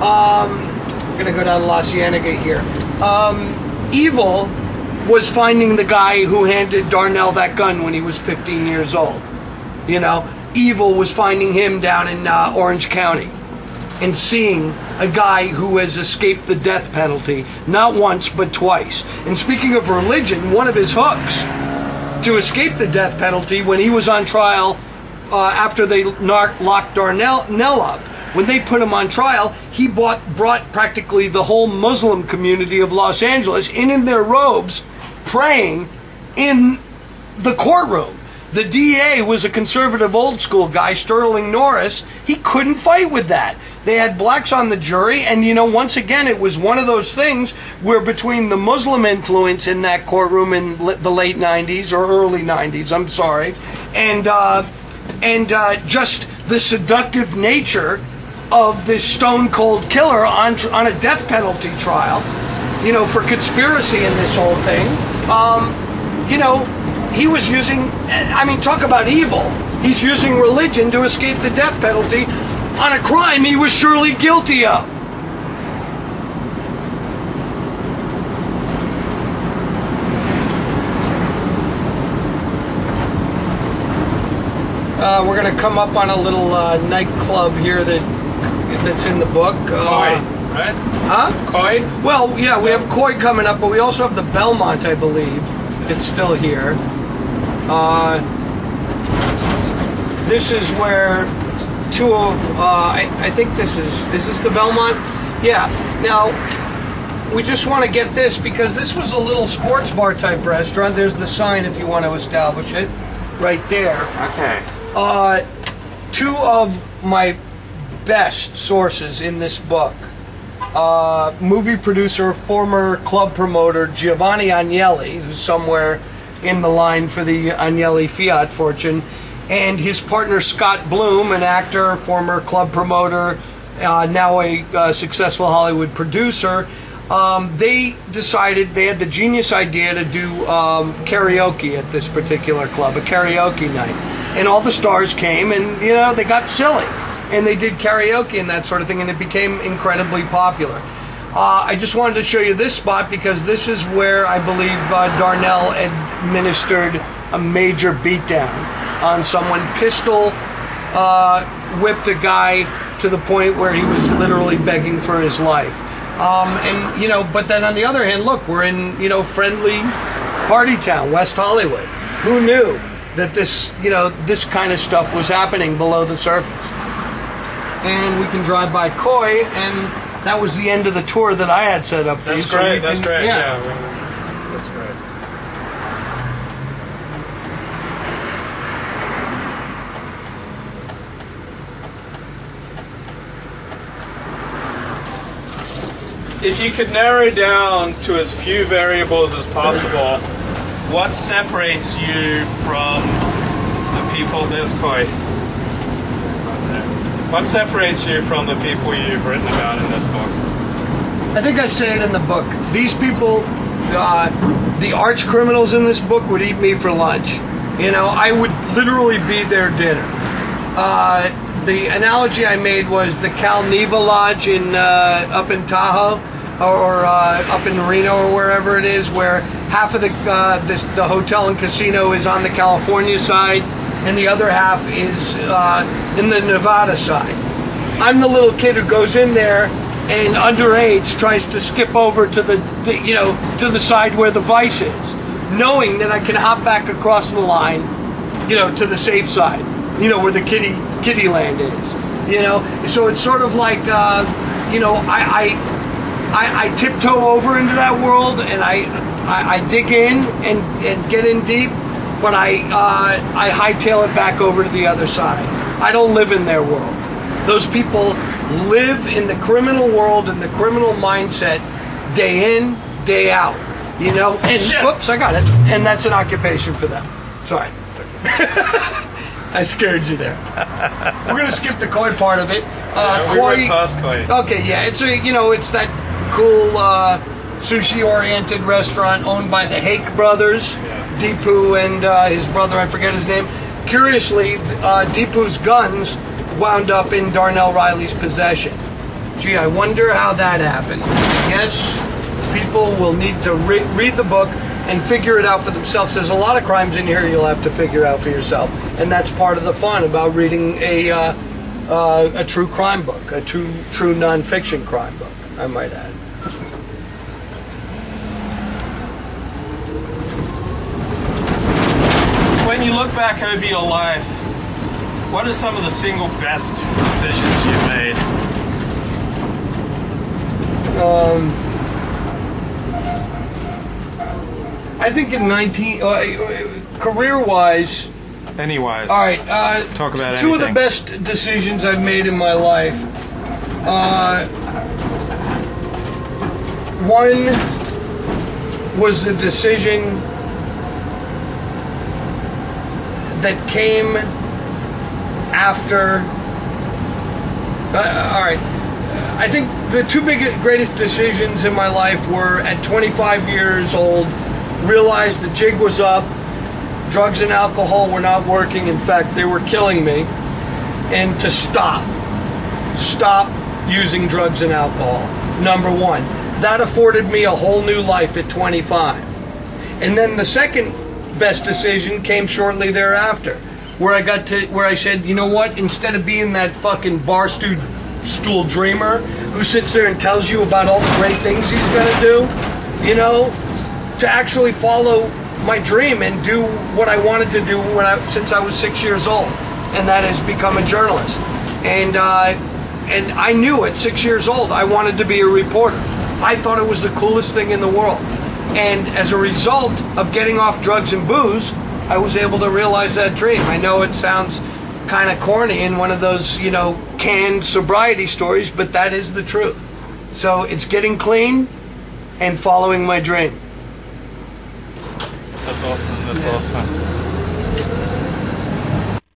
I'm going to go down to La Cienega here. Evil was finding the guy who handed Darnell that gun when he was 15 years old. You know, Evil was finding him down in Orange County and seeing a guy who has escaped the death penalty, not once but twice. And speaking of religion, one of his hooks to escape the death penalty when he was on trial after they locked Darnell up, when they put him on trial, he brought practically the whole Muslim community of Los Angeles in their robes, praying in the courtroom. The DA was a conservative old school guy, Sterling Norris. He couldn't fight with that. They had blacks on the jury, and you know, once again, it was one of those things where between the Muslim influence in that courtroom in the late 90s or early 90s, I'm sorry, and just the seductive nature of this stone cold killer on a death penalty trial, you know, for conspiracy in this whole thing, you know, he was using, I mean, talk about evil. He's using religion to escape the death penalty on a crime he was surely guilty of. We're going to come up on a little nightclub here that's in the book. Koi, right? Huh? Koi? Well, yeah, we have Koi coming up, but we also have the Belmont, I believe. It's still here. This is where two of, I think this is this the Belmont? Yeah. Now, we just want to get this because this was a little sports bar type restaurant. There's the sign if you want to establish it, right there. Okay. Two of my best sources in this book, movie producer, former club promoter Giovanni Agnelli, who's somewhere in the line for the Agnelli Fiat fortune, and his partner Scott Bloom, an actor, former club promoter, now a successful Hollywood producer. They decided, they had the genius idea to do karaoke at this particular club, a karaoke night. And all the stars came and, you know, they got silly. And they did karaoke and that sort of thing, and it became incredibly popular. I just wanted to show you this spot because this is where I believe Darnell administered a major beatdown on someone. Pistol whipped a guy to the point where he was literally begging for his life. And, you know, but then on the other hand, look, we're in, you know, friendly party town, West Hollywood. Who knew that this, you know, this kind of stuff was happening below the surface? And we can drive by Koi, and that was the end of the tour that I had set up for you. That's great, that's great, yeah. That's great. If you could narrow down to as few variables as possible, what separates you from the people, there's Koi. What separates you from the people you've written about in this book? I think I say it in the book. These people, the arch criminals in this book would eat me for lunch. You know, I would literally be their dinner. The analogy I made was the Cal Neva Lodge in up in Tahoe, or up in Reno or wherever it is, where half of the hotel and casino is on the California side, and the other half is in the Nevada side. I'm the little kid who goes in there and underage tries to skip over to the you know, to the side where the vice is, knowing that I can hop back across the line, you know, to the safe side, you know, where the kiddie land is, you know. So it's sort of like you know, I tiptoe over into that world, and I dig in and get in deep, but I hightail it back over to the other side. I don't live in their world. Those people live in the criminal world and the criminal mindset day in, day out. You know, and whoops, I got it. And that's an occupation for them. Sorry. I scared you there. We're gonna skip the Koi part of it. We went past Koi. Okay, yeah, it's a, you know, it's that cool sushi-oriented restaurant owned by the Hake brothers, Deepu and his brother, I forget his name. Curiously, Deepu's guns wound up in Darnell Riley's possession. Gee, I wonder how that happened. I guess people will need to read the book and figure it out for themselves. There's a lot of crimes in here you'll have to figure out for yourself, and that's part of the fun about reading a true crime book, a true non-fiction crime book, I might add. When you look back over your life, what are some of the single best decisions you've made? I think in career-wise, Pennywise. all right, Talk about two anything. of the best decisions I've made in my life. One was the decision that came after. All right, I think the two greatest decisions in my life were at 25 years old, realized the jig was up, drugs and alcohol were not working, in fact they were killing me, and to stop using drugs and alcohol, number one. That afforded me a whole new life at 25. And then the second best decision came shortly thereafter, where I said, you know what, instead of being that fucking barstool dreamer who sits there and tells you about all the great things he's gonna do, you know, to actually follow my dream and do what I wanted to do since I was 6 years old, and that is become a journalist. And I knew at 6 years old I wanted to be a reporter. I thought it was the coolest thing in the world. And as a result of getting off drugs and booze, I was able to realize that dream. I know it sounds kind of corny in one of those, you know, canned sobriety stories, but that is the truth. So it's getting clean and following my dream. That's awesome. That's awesome.